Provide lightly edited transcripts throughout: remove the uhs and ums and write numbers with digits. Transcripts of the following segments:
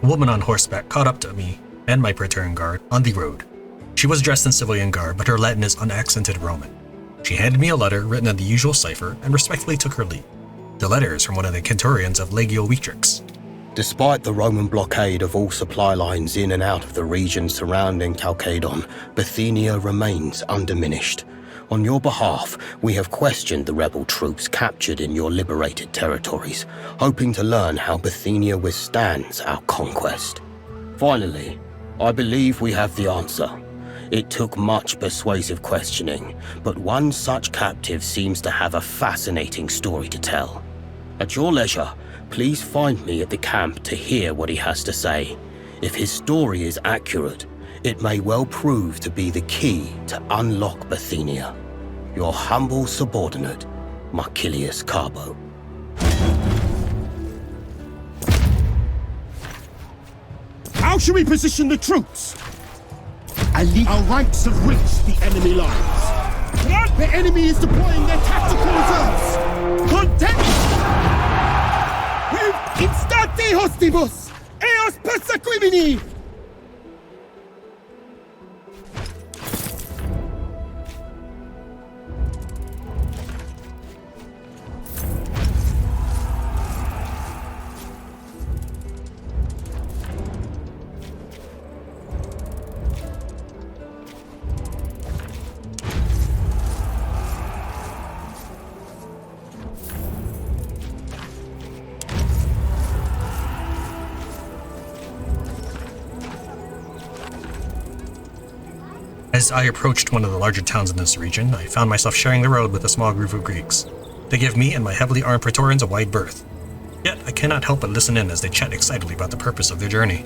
A woman on horseback caught up to me and my Praetorian guard on the road. She was dressed in civilian garb, but her Latin is unaccented Roman. She handed me a letter written in the usual cipher and respectfully took her leave. The letter is from one of the Centurions of Legio Wetrix. Despite the Roman blockade of all supply lines in and out of the region surrounding Chalcedon, Bithynia remains undiminished. On your behalf, we have questioned the rebel troops captured in your liberated territories, hoping to learn how Bithynia withstands our conquest. Finally, I believe we have the answer. It took much persuasive questioning, but one such captive seems to have a fascinating story to tell. At your leisure, please find me at the camp to hear what he has to say. If his story is accurate, it may well prove to be the key to unlock Bithynia. Your humble subordinate, Marcilius Carbo. How should we position the troops? Our ranks have reached the enemy lines. What? The enemy is deploying their tactical reserves. Content! Instate hostibus! Eos persequimini! As I approached one of the larger towns in this region, I found myself sharing the road with a small group of Greeks. They give me and my heavily armed Praetorians a wide berth. Yet I cannot help but listen in as they chat excitedly about the purpose of their journey.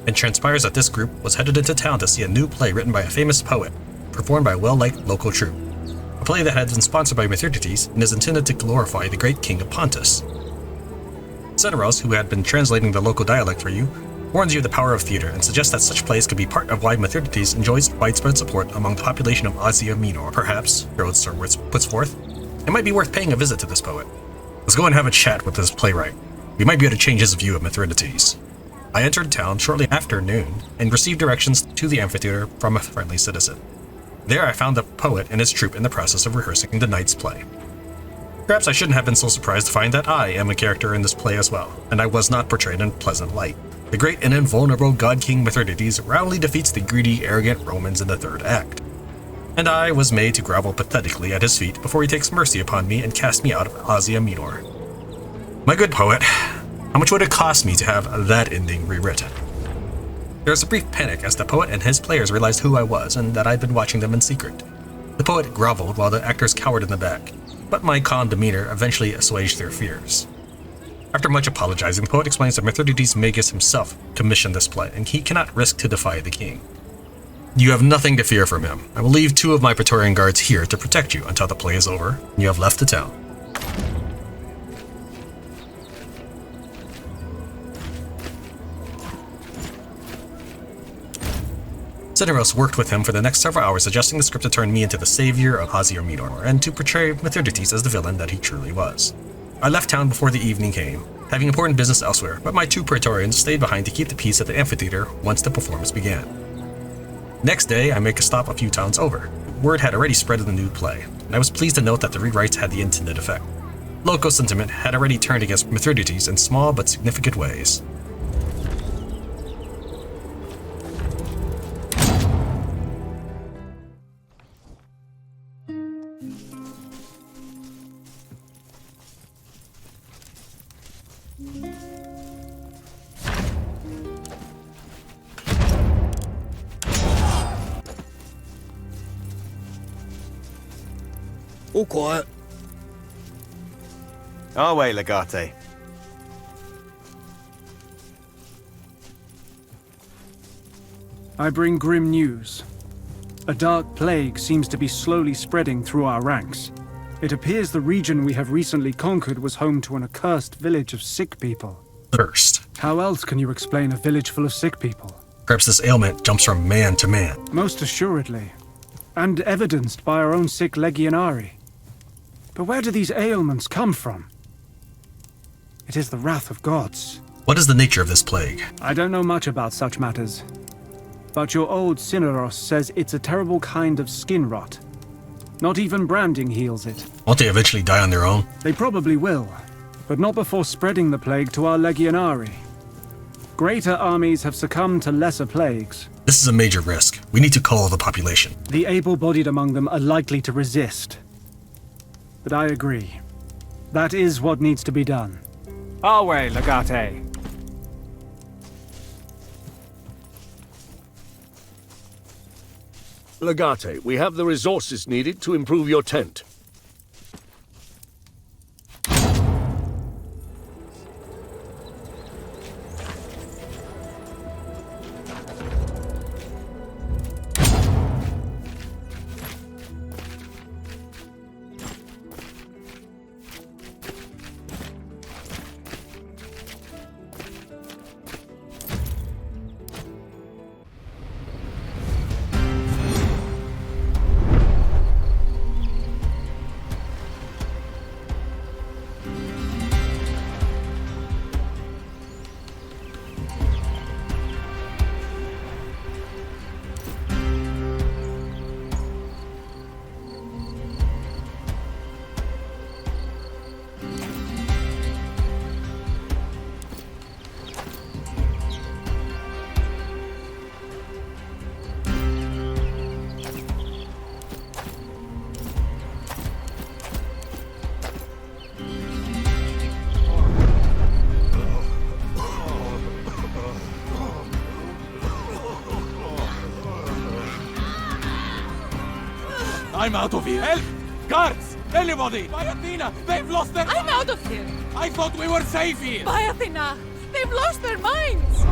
It transpires that this group was headed into town to see a new play written by a famous poet, performed by a well-liked local troupe. A play that had been sponsored by Mithridates and is intended to glorify the great king of Pontus. Ceteros, who had been translating the local dialect for you, warns you of the power of theater and suggests that such plays could be part of why Mithridates enjoys widespread support among the population of Asia Minor. Perhaps, Roadster puts forth, it might be worth paying a visit to this poet. Let's go and have a chat with this playwright. We might be able to change his view of Mithridates. I entered town shortly after noon and received directions to the amphitheater from a friendly citizen. There I found the poet and his troupe in the process of rehearsing the night's play. Perhaps I shouldn't have been so surprised to find that I am a character in this play as well, and I was not portrayed in pleasant light. The great and invulnerable god king Mithridates roundly defeats the greedy, arrogant Romans in the third act. And I was made to grovel pathetically at his feet before he takes mercy upon me and casts me out of Asia Minor. My good poet, how much would it cost me to have that ending rewritten? There was a brief panic as the poet and his players realized who I was and that I'd been watching them in secret. The poet groveled while the actors cowered in the back, but my calm demeanor eventually assuaged their fears. After much apologizing, the poet explains that Mithridates Magus himself commissioned this play, and he cannot risk to defy the king. You have nothing to fear from him. I will leave 2 of my Praetorian guards here to protect you until the play is over, and you have left the town. Ceteros worked with him for the next several hours, adjusting the script to turn me into the savior of Asia Minor, and to portray Mithridates as the villain that he truly was. I left town before the evening came, having important business elsewhere, but my 2 Praetorians stayed behind to keep the peace at the amphitheater once the performance began. Next day, I make a stop a few towns over. Word had already spread of the new play, and I was pleased to note that the rewrites had the intended effect. Local sentiment had already turned against Mithridates in small but significant ways. All quiet. Our way, Legate. I bring grim news. A dark plague seems to be slowly spreading through our ranks. It appears the region we have recently conquered was home to an accursed village of sick people. First, How else can you explain a village full of sick people? perhaps this ailment jumps from man to man. Most assuredly. And evidenced by our own sick legionari. But where do these ailments come from? It is the wrath of gods. What is the nature of this plague? I don't know much about such matters. But your old Cineros says it's a terrible kind of skin rot. Not even branding heals it. Won't they eventually die on their own? They probably will, but not before spreading the plague to our legionari. Greater armies have succumbed to lesser plagues. This is a major risk. We need to cull the population. The able-bodied among them are likely to resist. But I agree. That is what needs to be done. Our way, Legate. Legate, we have the resources needed to improve your tent. I'm out of here. Help! Guards! Anybody! By Athena! They've lost their... I'm out of here! I thought we were safe here! By Athena! They've lost their minds!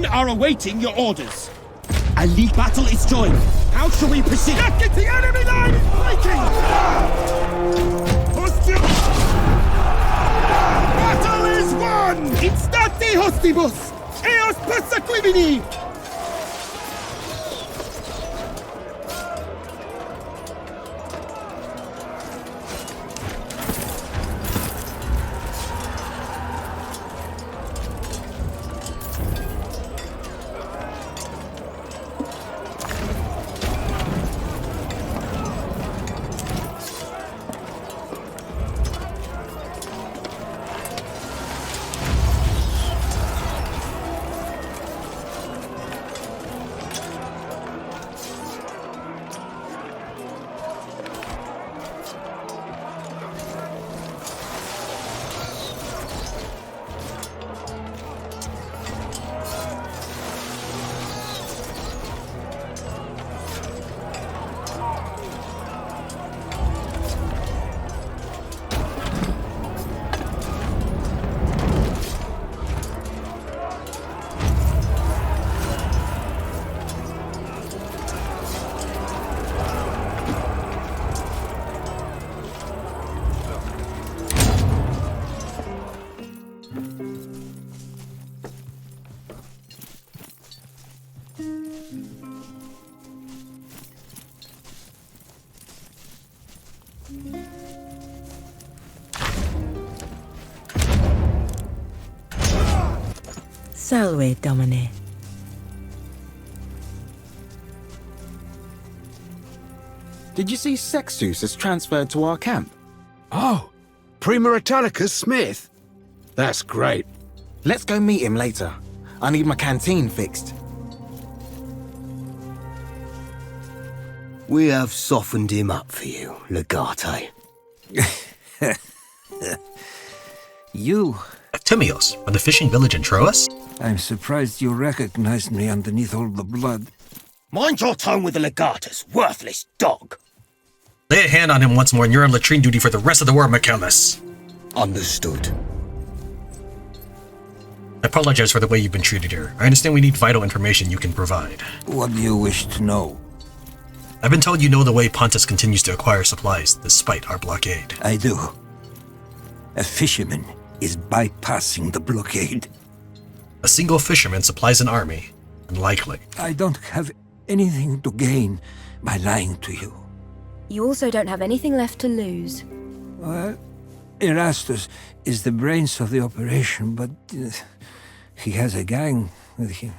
men are awaiting your orders. A league battle is joined. How shall we proceed? Get the enemy line is breaking! Battle is won! Instati hostibus! Eos persequimini! Salve, Domine. Did you see Sextus is transferred to our camp? Oh, Prima Italicus Smith. That's great. Let's go meet him later. I need my canteen fixed. We have softened him up for you, Legate. You? Eftymios, from the fishing village in Troas? I'm surprised you recognized me underneath all the blood. Mind your tongue with the Legatus, worthless dog! Lay a hand on him once more and you're on latrine duty for the rest of the war, Michaelis. Understood. I apologize for the way you've been treated here. I understand we need vital information you can provide. What do you wish to know? I've been told you know the way Pontus continues to acquire supplies, despite our blockade. I do. A fisherman is bypassing the blockade. A single fisherman supplies an army. Unlikely. I don't have anything to gain by lying to you. You also don't have anything left to lose. Well, Erastus is the brains of the operation, but he has a gang with him.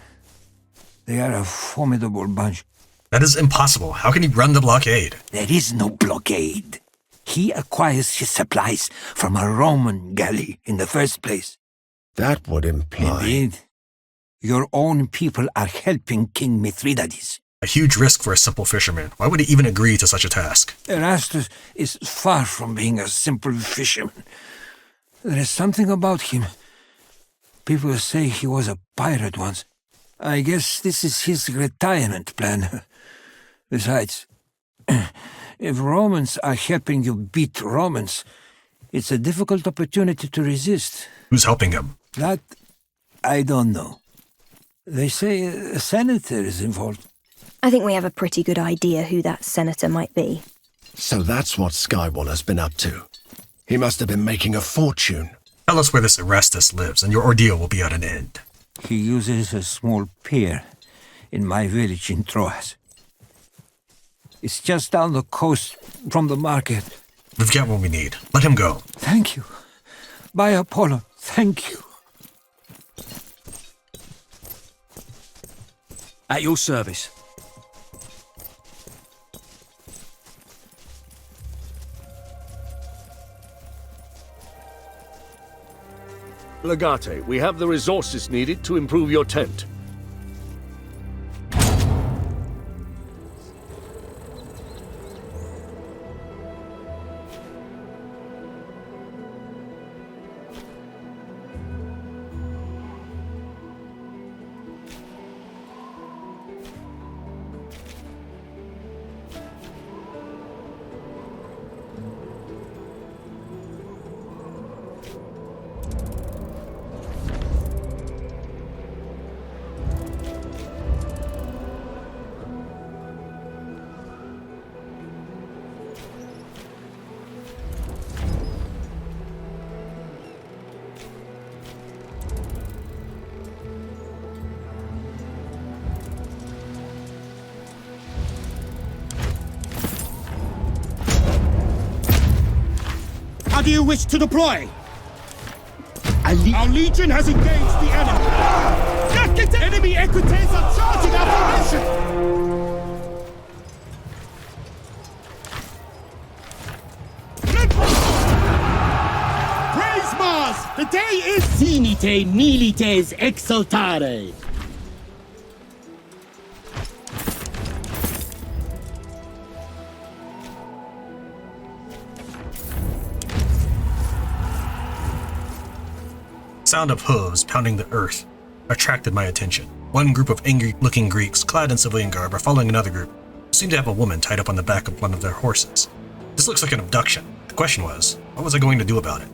They are a formidable bunch. That is impossible. How can he run the blockade? There is no blockade. He acquires his supplies from a Roman galley in the first place. That would imply... Indeed. Your own people are helping King Mithridates. A huge risk for a simple fisherman. Why would he even agree to such a task? Erastus is far from being a simple fisherman. There is something about him. People say he was a pirate once. I guess this is his retirement plan. Besides, if Romans are helping you beat Romans, it's a difficult opportunity to resist. Who's helping him? That, I don't know. They say a senator is involved. I think we have a pretty good idea who that senator might be. So that's what Skywaller's been up to. He must have been making a fortune. Tell us where this Erastus lives, and your ordeal will be at an end. He uses a small pier in my village in Troas. It's just down the coast from the market. We've got what we need. Let him go. Thank you. By Apollo, thank you. At your service. Legate, we have the resources needed to improve your tent. How do you wish to deploy? Our legion has engaged the enemy. Enemy equites are charging our formation. Praise Mars! The day is Sinite milites exultare. Sound of hooves pounding the earth attracted my attention. One group of angry-looking Greeks, clad in civilian garb, are following another group, who seemed to have a woman tied up on the back of one of their horses. This looks like an abduction. The question was, what was I going to do about it?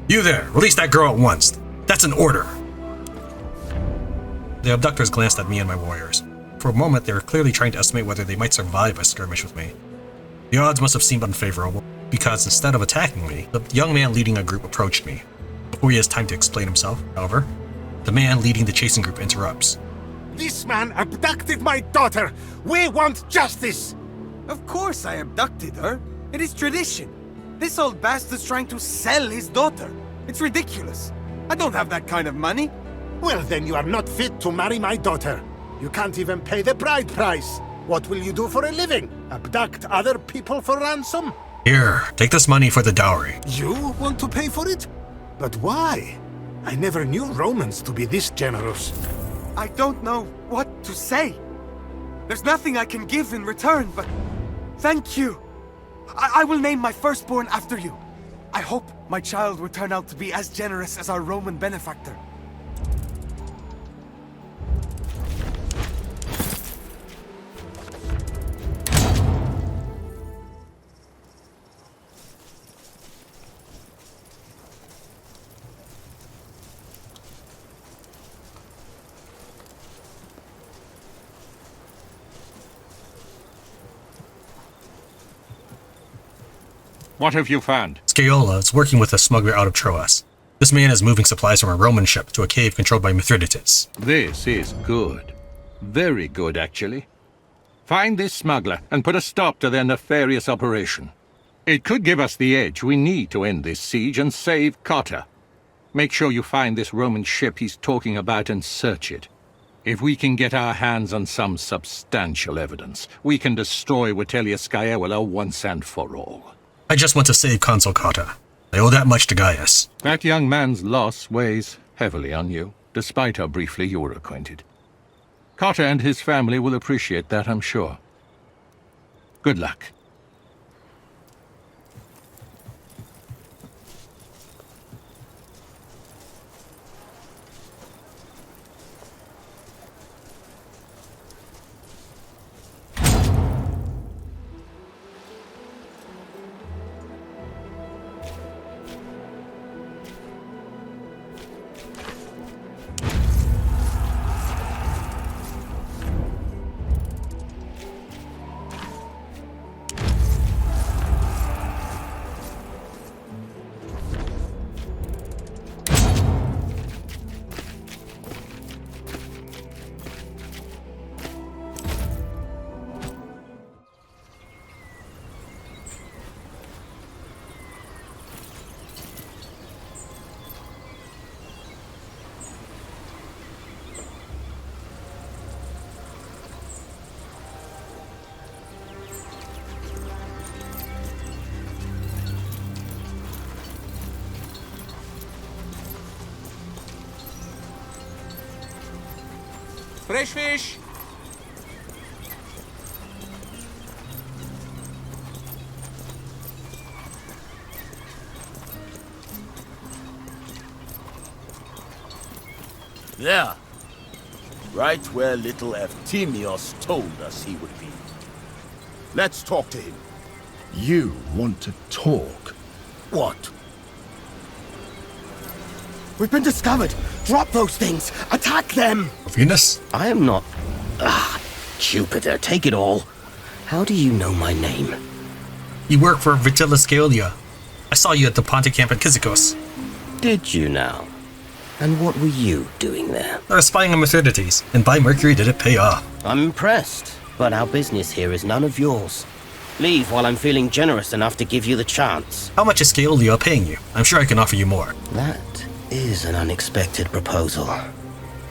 You there! Release that girl at once! That's an order! The abductors glanced at me and my warriors. For a moment, they were clearly trying to estimate whether they might survive a skirmish with me. The odds must have seemed unfavorable, because instead of attacking me, the young man leading a group approached me. Before he has time to explain himself, however, the man leading the chasing group interrupts. This man abducted my daughter! We want justice! Of course I abducted her. It is tradition. This old bastard's trying to sell his daughter. It's ridiculous. I don't have that kind of money. Well, then you are not fit to marry my daughter. You can't even pay the bride price. What will you do for a living? Abduct other people for ransom? Here, take this money for the dowry. You want to pay for it? But why? I never knew Romans to be this generous. I don't know what to say. There's nothing I can give in return, but thank you. I will name my firstborn after you. I hope my child will turn out to be as generous as our Roman benefactor. What have you found? Scaiola is working with a smuggler out of Troas. This man is moving supplies from a Roman ship to a cave controlled by Mithridates. This is good. Very good, actually. Find this smuggler and put a stop to their nefarious operation. It could give us the edge we need to end this siege and save Cotta. Make sure you find this Roman ship he's talking about and search it. If we can get our hands on some substantial evidence, we can destroy Vitellius Scaiola once and for all. I just want to save Consul Cotta. I owe that much to Gaius. That young man's loss weighs heavily on you, despite how briefly you were acquainted. Cotta and his family will appreciate that, I'm sure. Good luck. Fresh fish! There. Right where little Eftymios told us he would be. Let's talk to him. You want to talk? What? We've been discovered! Drop those things! Attack them! Venus? I am not... Jupiter, take it all. How do you know my name? You work for Vitellius Scaiola. I saw you at the Pontic camp at Kyzikos. Did you now? And what were you doing there? I was spying on Mithridates, and by Mercury did it pay off. I'm impressed, but our business here is none of yours. Leave while I'm feeling generous enough to give you the chance. How much is Scaeolia paying you? I'm sure I can offer you more. That is an unexpected proposal.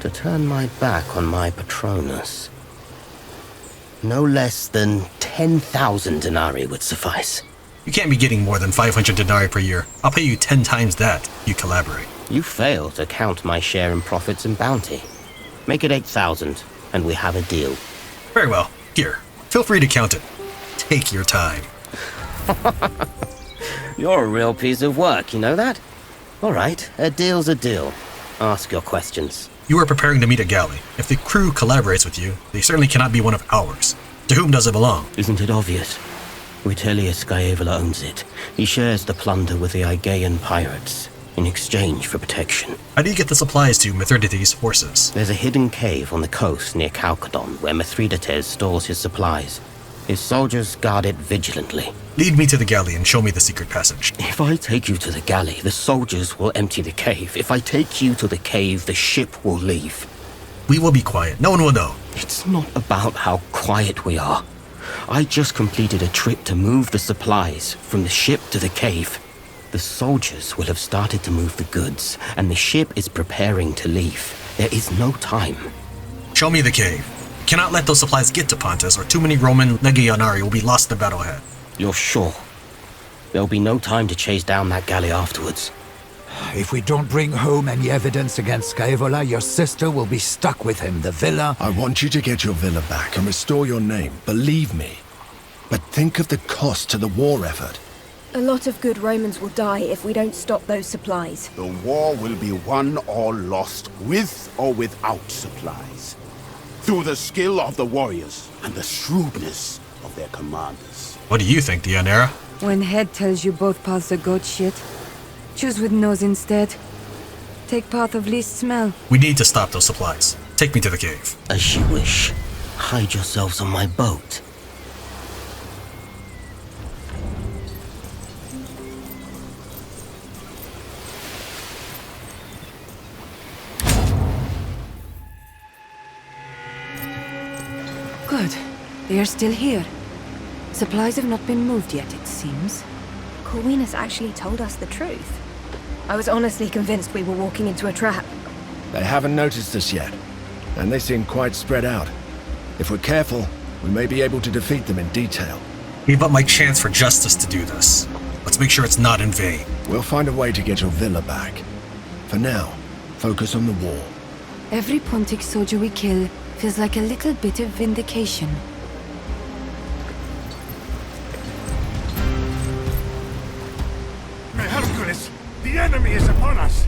To turn my back on my Patronus. No less than 10,000 denarii would suffice. You can't be getting more than 500 denarii per year. I'll pay you 10 times that if you collaborate. You fail to count my share in profits and bounty. Make it 8,000, and we have a deal. Very well. Here, feel free to count it. Take your time. You're a real piece of work, you know that? All right, a deal's a deal. Ask your questions. You are preparing to meet a galley. If the crew collaborates with you, they certainly cannot be one of ours. To whom does it belong? Isn't it obvious? Vitellius Scaevola owns it. He shares the plunder with the Aegean pirates in exchange for protection. How do you get the supplies to Mithridates' forces? There's a hidden cave on the coast near Chalcedon where Mithridates stores his supplies. His soldiers guard it vigilantly. Lead me to the galley and show me the secret passage. If I take you to the galley, the soldiers will empty the cave. If I take you to the cave, the ship will leave. We will be quiet. No one will know. It's not about how quiet we are. I just completed a trip to move the supplies from the ship to the cave. The soldiers will have started to move the goods, and the ship is preparing to leave. There is no time. Show me the cave. Cannot let those supplies get to Pontus, or too many Roman legionari will be lost in the battle ahead. You're sure? There'll be no time to chase down that galley afterwards. If we don't bring home any evidence against Scaevola, your sister will be stuck with him. The villa... I want you to get your villa back and restore your name, believe me. But think of the cost to the war effort. A lot of good Romans will die if we don't stop those supplies. The war will be won or lost, with or without supplies. Through the skill of the warriors and the shrewdness of their commanders. What do you think, Deianira? When head tells you both paths are goat shit, choose with nose instead. Take path of least smell. We need to stop those supplies. Take me to the cave. As you wish. Hide yourselves on my boat. Good. They are still here. Supplies have not been moved yet, it seems. Corvinus actually told us the truth. I was honestly convinced we were walking into a trap. They haven't noticed us yet, and they seem quite spread out. If we're careful, we may be able to defeat them in detail. Gave up my chance for justice to do this. Let's make sure it's not in vain. We'll find a way to get your villa back. For now, focus on the war. Every Pontic soldier we kill feels like a little bit of vindication. Hercules, the enemy is upon us!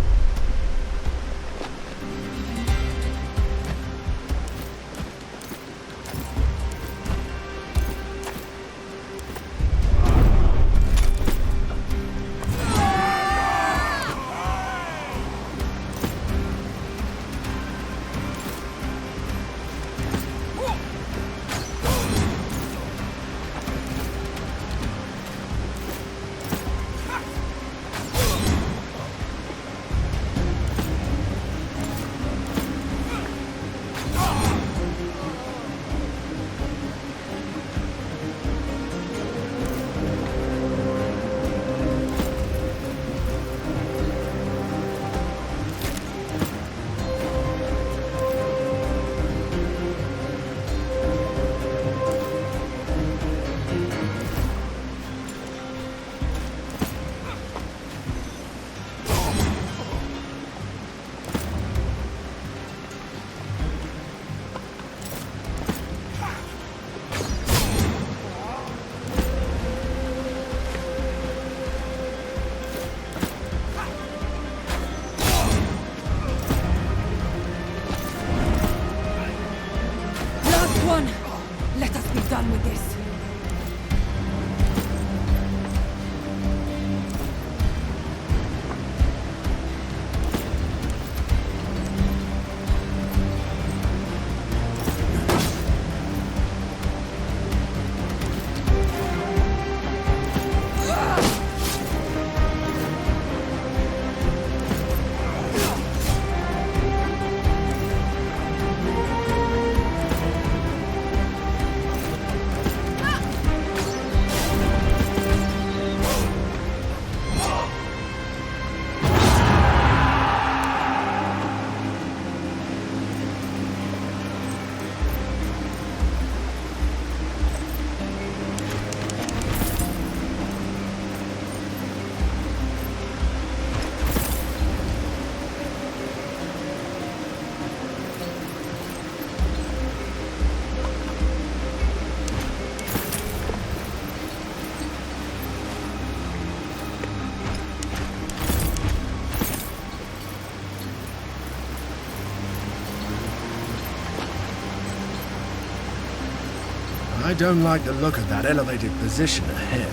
I don't like the look of that elevated position ahead.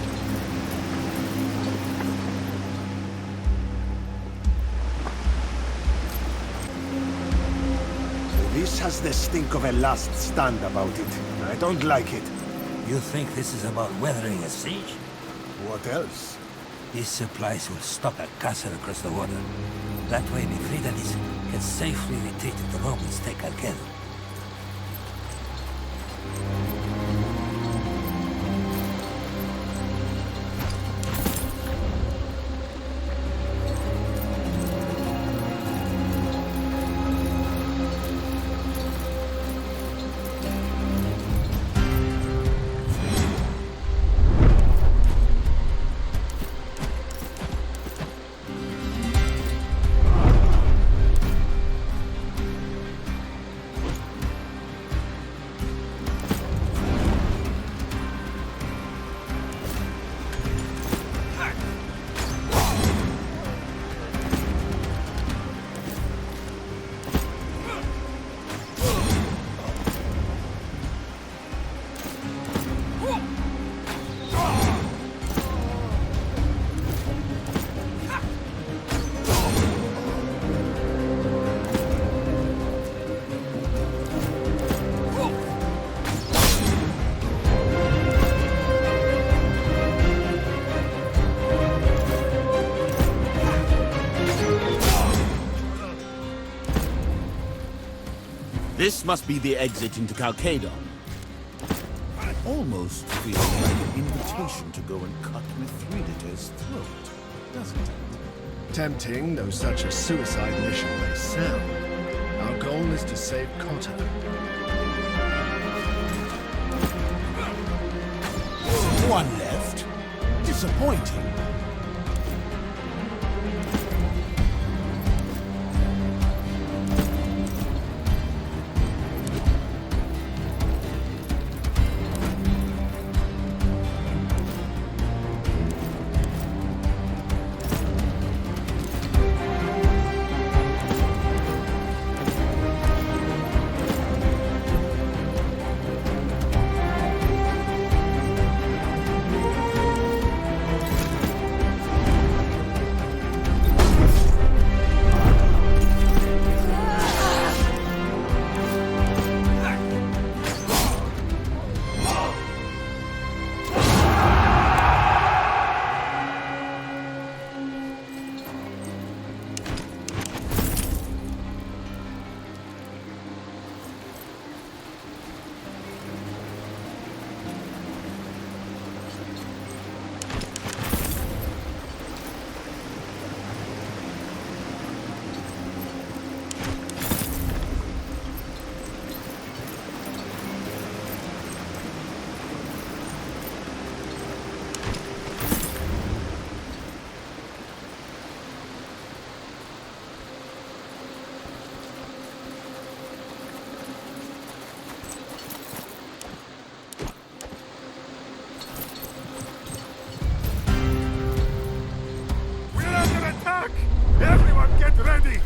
This has the stink of a last stand about it. I don't like it. You think this is about weathering a siege? What else? These supplies will stop a castle across the water. That way Mithridates can safely retreat if the Romans take Cavern. This must be the exit into Chalcedon. It almost feels like an invitation to go and cut Mithridates' throat, doesn't it? Tempting, though such a suicide mission may sound. Our goal is to save Cotta. One left. Disappointing. Everyone get ready!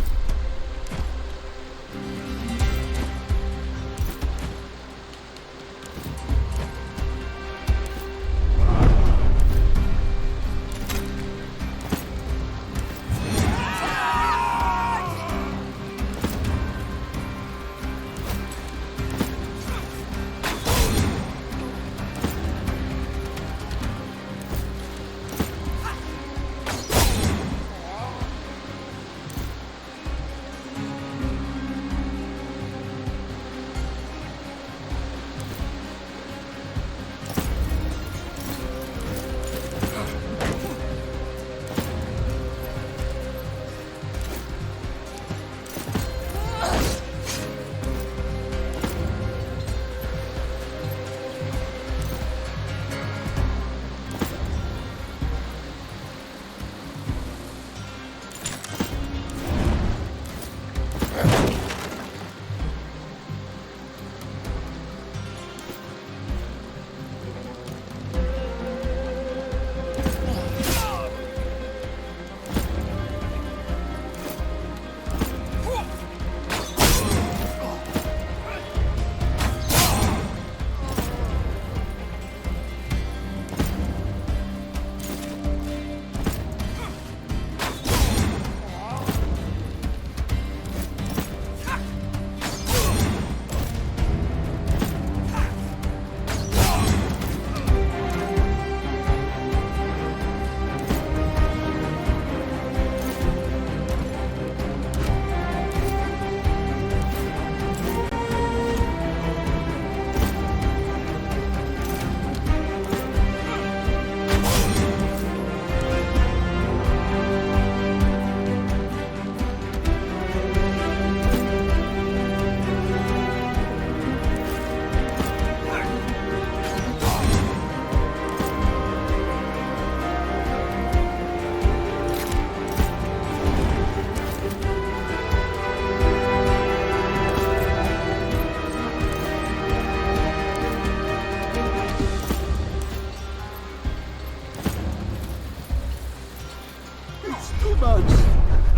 It's too much.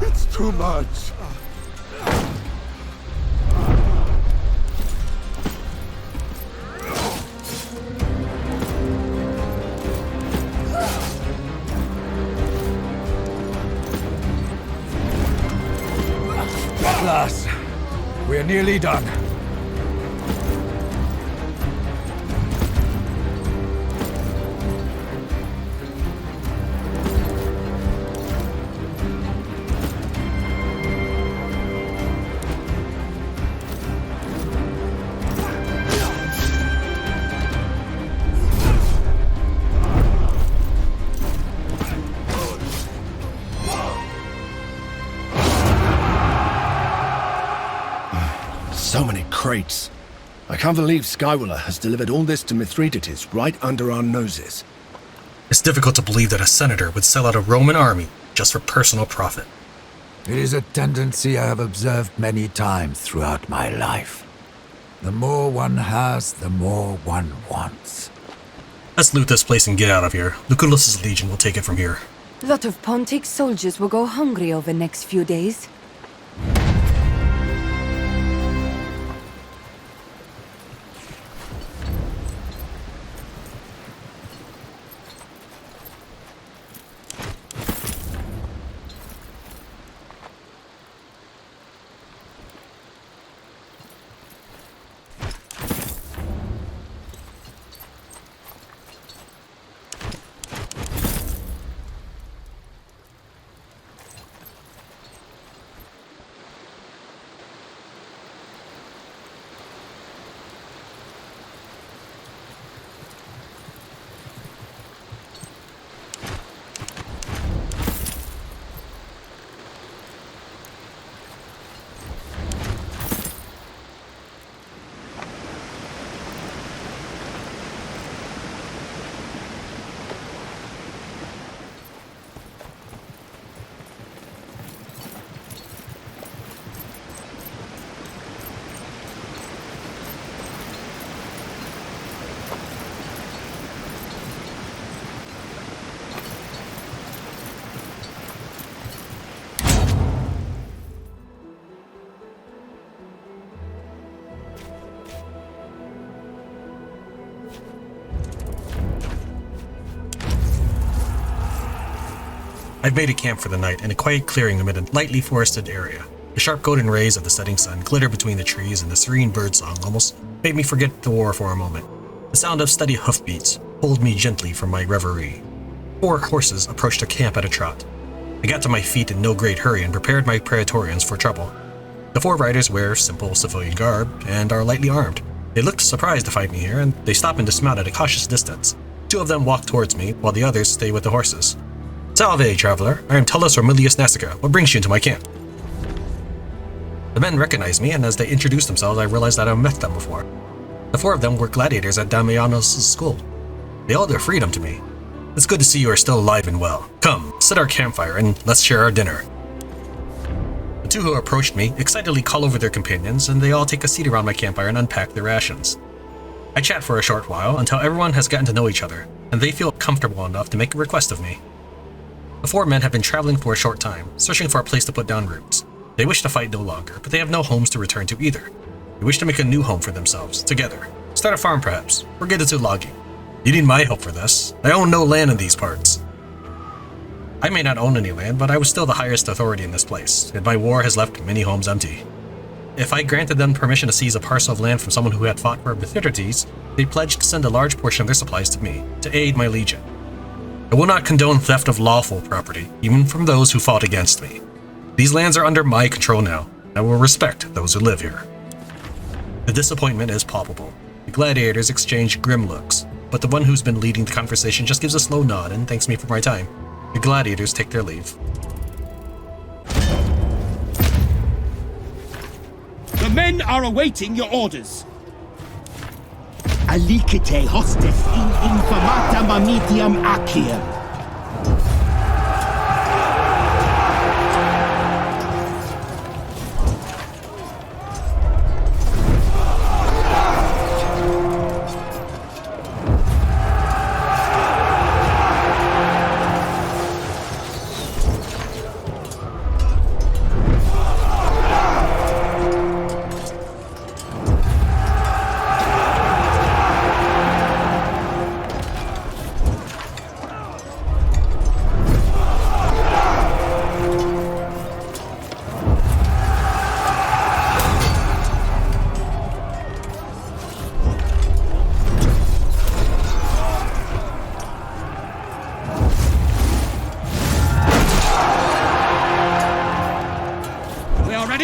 It's too much. At last, we're nearly done. So many crates. I can't believe Skywaller has delivered all this to Mithridates right under our noses. It's difficult to believe that a senator would sell out a Roman army just for personal profit. It is a tendency I have observed many times throughout my life. The more one has, the more one wants. Let's loot this place and get out of here. Lucullus's legion will take it from here. Lot of Pontic's soldiers will go hungry over the next few days. I've made a camp for the night in a quiet clearing amid a lightly forested area. The sharp golden rays of the setting sun glitter between the trees, and the serene birdsong almost made me forget the war for a moment. The sound of steady hoofbeats pulled me gently from my reverie. 4 horses approached our camp at a trot. I got to my feet in no great hurry and prepared my praetorians for trouble. The 4 riders wear simple civilian garb and are lightly armed. They looked surprised to find me here, and they stop and dismount at a cautious distance. 2 of them walk towards me, while the others stay with the horses. "Salve, traveler. I am Tullus Romilius Nasica. What brings you into my camp?" The men recognized me, and as they introduced themselves, I realized that I've met them before. The 4 of them were gladiators at Damianos' school. They owed their freedom to me. It's good to see you are still alive and well. Come, set our campfire, and let's share our dinner. The 2 who approached me excitedly call over their companions, and they all take a seat around my campfire and unpack their rations. I chat for a short while until everyone has gotten to know each other, and they feel comfortable enough to make a request of me. The 4 men have been traveling for a short time, searching for a place to put down roots. They wish to fight no longer, but they have no homes to return to either. They wish to make a new home for themselves, together. Start a farm perhaps, or get into logging. You need my help for this. I own no land in these parts. I may not own any land, but I was still the highest authority in this place, and my war has left many homes empty. If I granted them permission to seize a parcel of land from someone who had fought for Mithridates, they pledged to send a large portion of their supplies to me, to aid my legion. I will not condone theft of lawful property, even from those who fought against me. These lands are under my control now, and I will respect those who live here. The disappointment is palpable. The gladiators exchange grim looks, but the one who's been leading the conversation just gives a slow nod and thanks me for my time. The gladiators take their leave. The men are awaiting your orders. Alicite hostes in infamata mamitiam aciem.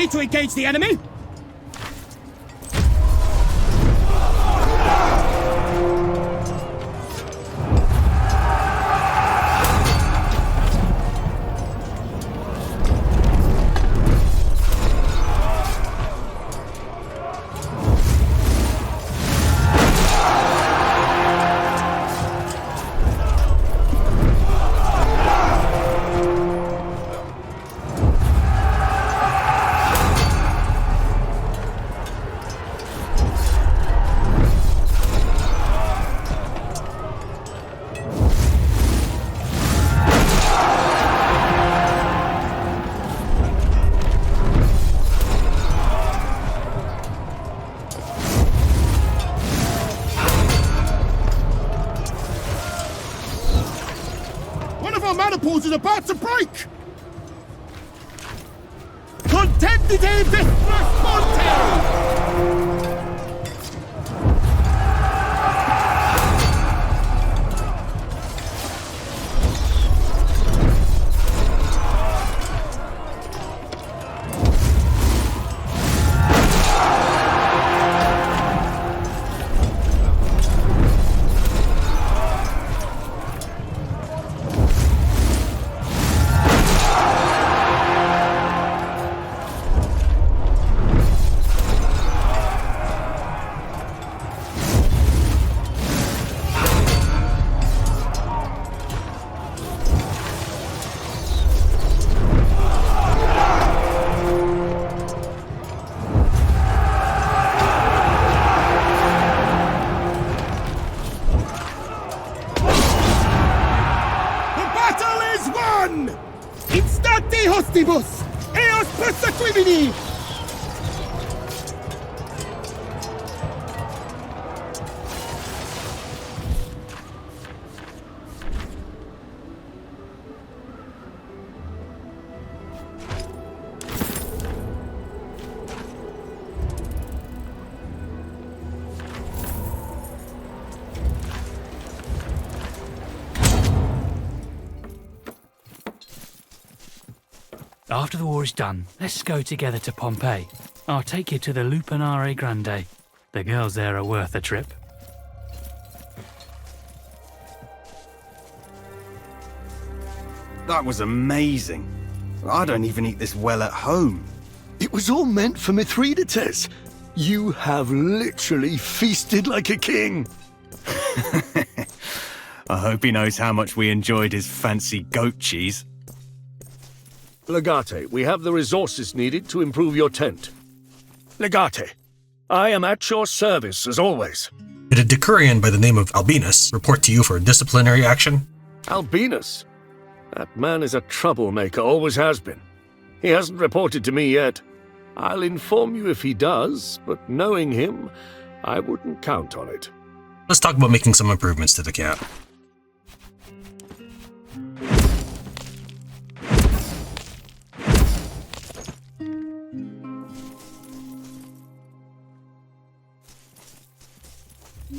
Ready to engage the enemy? Manifolds is about to break! Contendite vestra sponte! Instate hostibus! Eos persequimini! After the war is done, let's go together to Pompeii. I'll take you to the Lupanare Grande. The girls there are worth a trip. That was amazing. I don't even eat this well at home. It was all meant for Mithridates. You have literally feasted like a king. I hope he knows how much we enjoyed his fancy goat cheese. Legate, we have the resources needed to improve your tent. Legate, I am at your service as always. Did a Decurion by the name of Albinus report to you for disciplinary action? Albinus? That man is a troublemaker, always has been. He hasn't reported to me yet. I'll inform you if he does, but knowing him, I wouldn't count on it. Let's talk about making some improvements to the camp.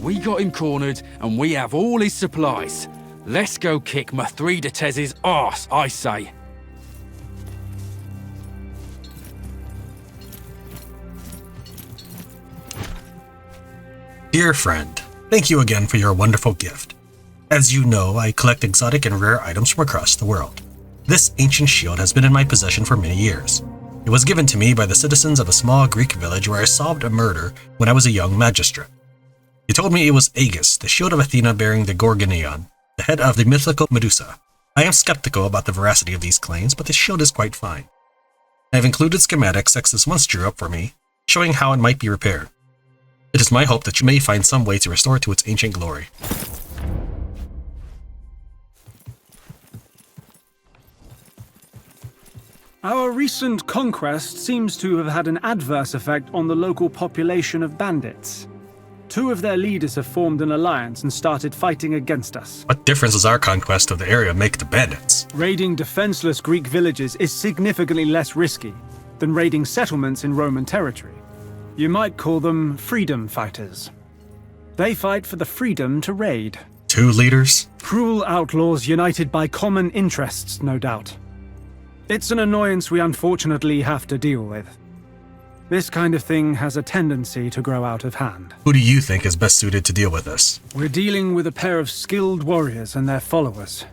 We got him cornered, and we have all his supplies. Let's go kick Mithridates' arse, I say. Dear friend, thank you again for your wonderful gift. As you know, I collect exotic and rare items from across the world. This ancient shield has been in my possession for many years. It was given to me by the citizens of a small Greek village where I solved a murder when I was a young magistrate. He told me it was Aegis, the shield of Athena bearing the Gorgonion, the head of the mythical Medusa. I am skeptical about the veracity of these claims, but the shield is quite fine. I have included schematics Sextus once drew up for me, showing how it might be repaired. It is my hope that you may find some way to restore it to its ancient glory. Our recent conquest seems to have had an adverse effect on the local population of bandits. 2 of their leaders have formed an alliance and started fighting against us. What difference does our conquest of the area make to bandits? Raiding defenseless Greek villages is significantly less risky than raiding settlements in Roman territory. You might call them freedom fighters. They fight for the freedom to raid. 2 leaders? Cruel outlaws united by common interests, no doubt. It's an annoyance we unfortunately have to deal with. This kind of thing has a tendency to grow out of hand. Who do you think is best suited to deal with this? We're dealing with a pair of skilled warriors and their followers.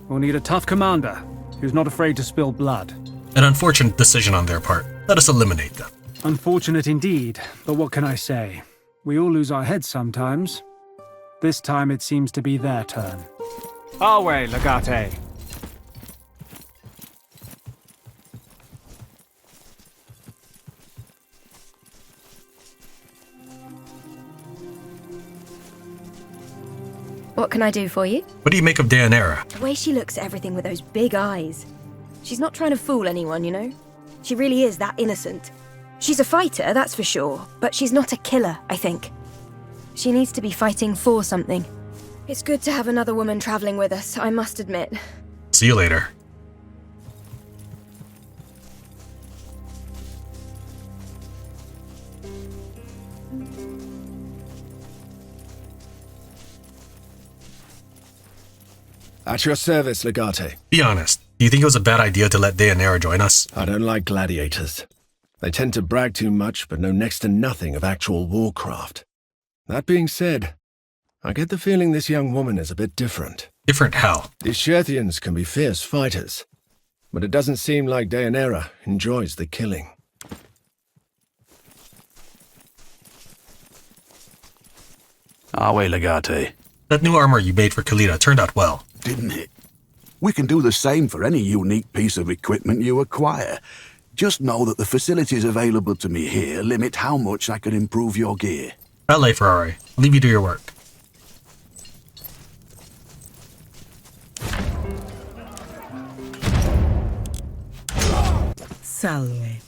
We'll need a tough commander who's not afraid to spill blood. An unfortunate decision on their part. Let us eliminate them. Unfortunate indeed, but what can I say? We all lose our heads sometimes. This time it seems to be their turn. Our way, Legate. What can I do for you? What do you make of Deianira? The way she looks at everything with those big eyes. She's not trying to fool anyone, you know? She really is that innocent. She's a fighter, that's for sure, but she's not a killer, I think. She needs to be fighting for something. It's good to have another woman traveling with us, I must admit. See you later. At your service, Legate. Be honest. Do you think it was a bad idea to let Deianira join us? I don't like gladiators. They tend to brag too much, but know next to nothing of actual warcraft. That being said, I get the feeling this young woman is a bit different. Different how? The Scherthians can be fierce fighters, but it doesn't seem like Deianira enjoys the killing. Awe, Legate. That new armor you made for Kalita turned out well. Didn't it? We can do the same for any unique piece of equipment you acquire. Just know that the facilities available to me here limit how much I can improve your gear. Valet Ferrari. I'll leave you to your work. Salve.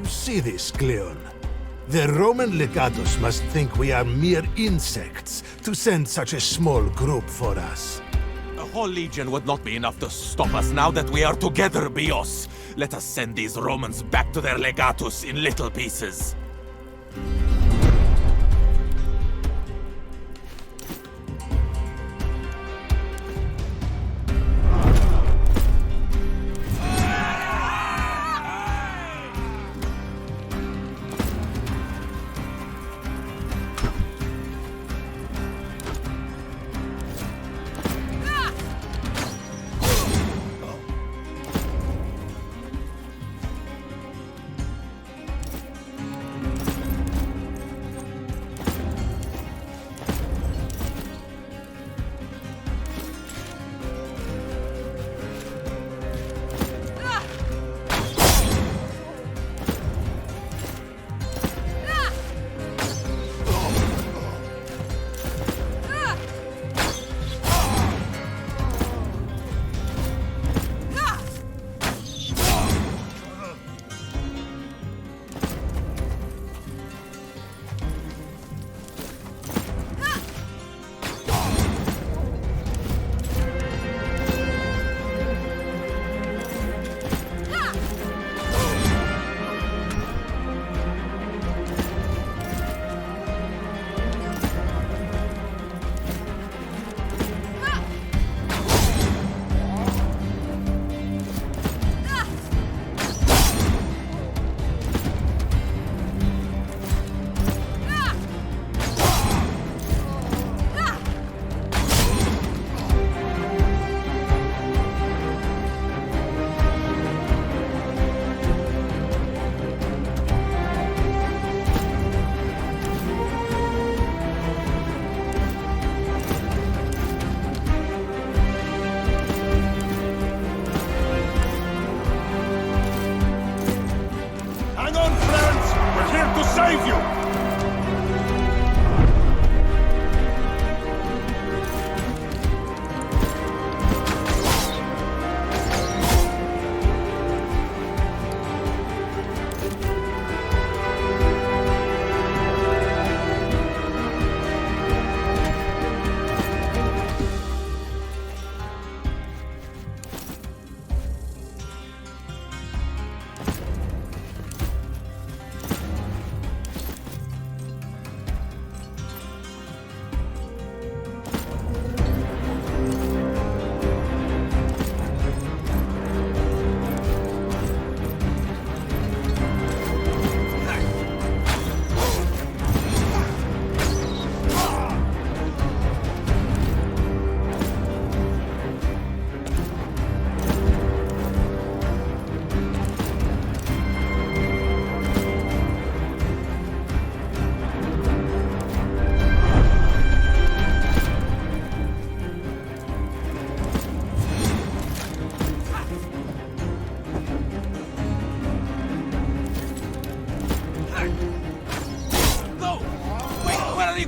See this, Cleon? The Roman legatus must think we are mere insects to send such a small group for us. A whole legion would not be enough to stop us now that we are together, Bios. Let us send these Romans back to their legatus in little pieces. to save you!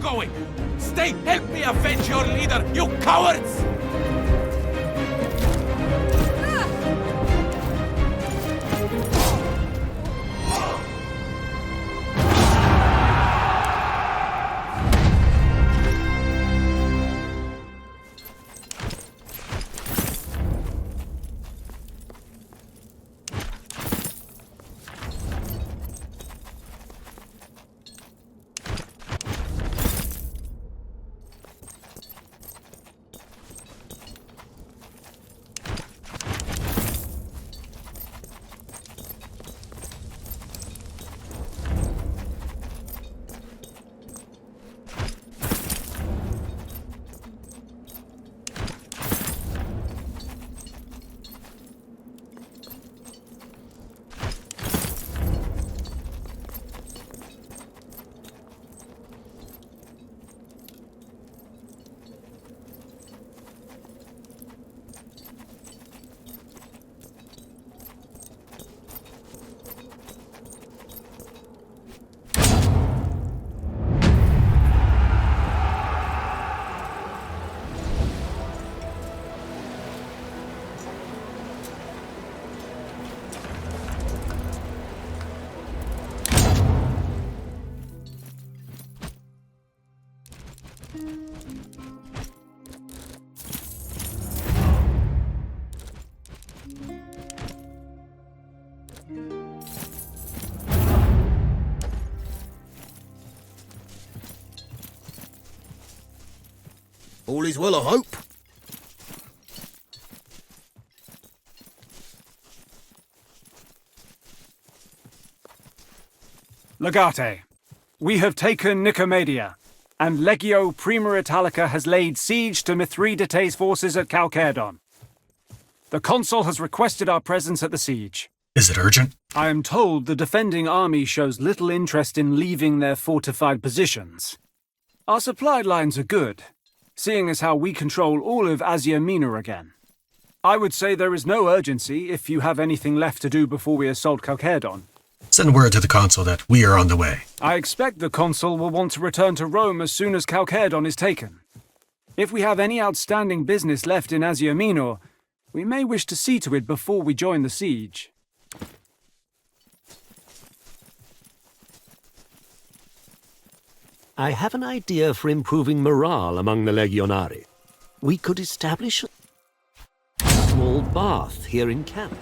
Going? Stay! Help me avenge your leader, you cowards! All is well, I hope. Legate, we have taken Nikomedeia, and Legio Prima Italica has laid siege to Mithridates' forces at Chalcedon. The consul has requested our presence at the siege. Is it urgent? I am told the defending army shows little interest in leaving their fortified positions. Our supply lines are good, seeing as how we control all of Asia Minor again. I would say there is no urgency if you have anything left to do before we assault Chalcedon. Send word to the consul that we are on the way. I expect the consul will want to return to Rome as soon as Chalcedon is taken. If we have any outstanding business left in Asia Minor, we may wish to see to it before we join the siege. I have an idea for improving morale among the Legionari. We could establish a small bath here in camp.